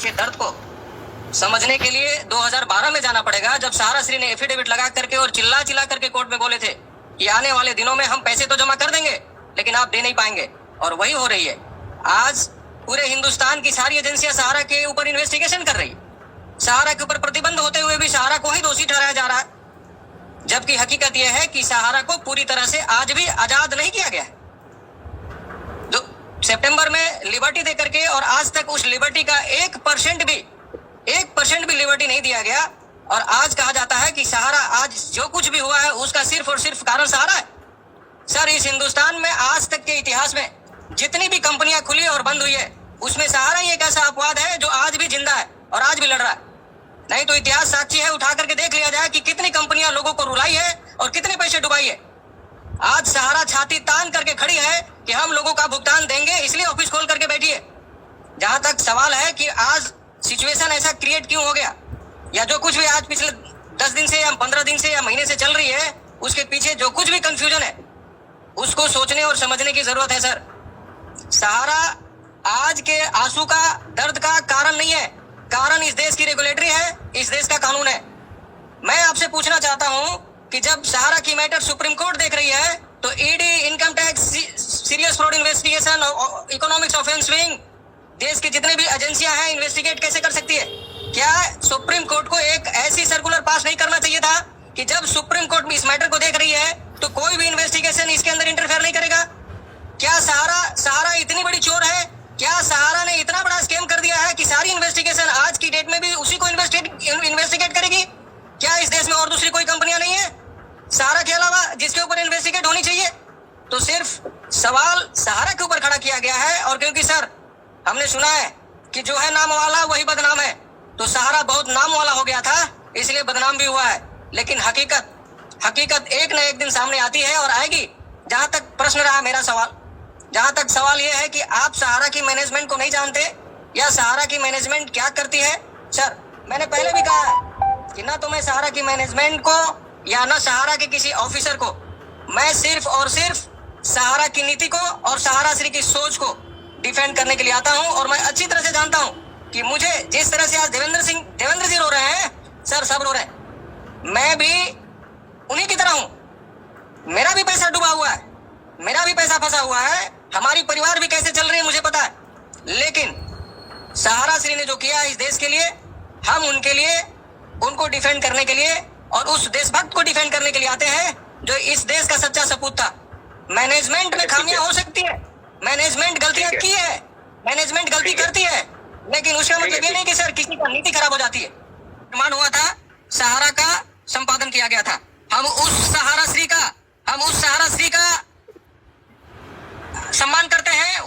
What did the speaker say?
के दर्द को समझने के लिए 2012 में जाना पड़ेगा, जब सहारा श्री ने एफिडेविट लगा करके और चिल्ला चिल्ला करके कोर्ट में बोले थे कि आने वाले दिनों में हम पैसे तो जमा कर देंगे लेकिन आप दे नहीं पाएंगे, और वही हो रही है। आज पूरे हिंदुस्तान की सारी एजेंसियां सहारा के ऊपर इन्वेस्टिगेशन कर रही है। सहारा के ऊपर प्रतिबंध होते हुए भी सहारा को ही दोषी ठहराया जा रहा है, जबकि हकीकत यह है कि सहारा को पूरी तरह से आज भी आजाद नहीं किया गया है। जो सितंबर में लिबर्टी दे करके और आज तक उस लिबर्टी का 1% भी लिबर्टी नहीं दिया गया, और आज कहा जाता है कि सहारा, आज जो कुछ भी हुआ है उसका सिर्फ और सिर्फ कारण सहारा है। सर, इस हिंदुस्तान में आज तक के इतिहास में जितनी भी कंपनियां खुली और बंद हुई है उसमें सहारा ही एक ऐसा अपवाद है जो आज भी जिंदा है और आज भी लड़ रहा है। नहीं तो इतिहास साक्षी है, उठा करके देख लिया जाए कि कितनी कंपनियां लोगों को रुलाई है और कितने पैसे डुबाई है। आज सहारा छाती तान करके खड़ी है कि हम लोगों का भुगतान देंगे, इसलिए ऑफिस खोल करके बैठी है। जहां तक सवाल है कि आज सिचुएशन ऐसा क्रिएट क्यों हो गया, या जो कुछ भी आज पिछले 10 दिन से या 15 दिन से या महीने से चल रही है, उसके पीछे जो कुछ भी कंफ्यूजन है उसको सोचने और समझने की जरूरत है। सर, सहारा आज के आंसू का, दर्द का कारण नहीं है, कारण इस देश की रेगुलेटरी है, इस देश का कानून है। मैं आपसे पूछना चाहता हूं कि जब सहारा की मैटर सुप्रीम कोर्ट देख रही है तो ED, income tax, serious fraud investigation, economics offence wing, देश की जितने भी एजेंसियां हैं इन्वेस्टिगेट कैसे कर सकती है? क्या सुप्रीम कोर्ट को एक ऐसी सर्कुलर पास नहीं करना चाहिए था कि जब सुप्रीम कोर्ट इस मैटर को देख रही है तो कोई भी इन्वेस्टिगेशन इसके अंदर इंटरफेयर नहीं करेगा? क्या सहारा इतनी बड़ी चोर है? क्या सहारा ने इतना बड़ा स्कैम कर दिया है कि सारी इन्वेस्टिगेशन आज की डेट में भी उसी को इन्वेस्टिगेट करेगी? क्या इस देश में और दूसरी कोई कंपनियां नहीं है सहारा के अलावा जिसके ऊपर इन्वेस्टिगेट होनी चाहिए? तो सिर्फ सवाल सहारा के ऊपर खड़ा किया गया है। और क्योंकि सर, हमने सुना है कि जो है नाम वाला वही बदनाम है, तो सहारा बहुत नाम वाला हो गया था इसलिए बदनाम भी हुआ है। लेकिन हकीकत एक न एक दिन सामने आती है और आएगी। जहां तक प्रश्न रहा मेरा सवाल, जहां तक सवाल यह है कि आप सहारा की मैनेजमेंट को नहीं जानते या सहारा की मैनेजमेंट क्या करती है? सर, मैंने पहले भी कहा है कि ना तो मैं सहारा की मैनेजमेंट को या ना सहारा के किसी ऑफिसर को, मैं सिर्फ और सिर्फ सहारा की नीति को और सहारा श्री की सोच को डिफेंड करने के लिए आता हूं। और मैं अच्छी तरह से जानता हूं कि मुझे जिस तरह से आज देवेंद्र जी रो रहे हैं, सर सब रो रहे हैं, मैं भी उन्हीं की तरह हूं। मेरा भी पैसा डूबा हुआ है, मेरा भी पैसा फंसा हुआ है, हमारी परिवार भी कैसे चल रही है मुझे पता है। लेकिन सहारा श्री ने जो किया इस देश के लिए, हम उनके लिए, उनको डिफेंड करने के लिए और उस देशभक्त को डिफेंड करने के लिए आते हैं जो इस देश का सच्चा सपूत था। मैनेजमेंट में खामियां हो सकती है, मैनेजमेंट गलतियां की है, मैनेजमेंट गलती करती है, लेकिन उसका मतलब ये नहीं कि सर किसी का नीति खराब हो जाती है। निर्माण हुआ था, सहारा का संपादन किया गया था, हम उस सहारा श्री का सम्मान करते हैं,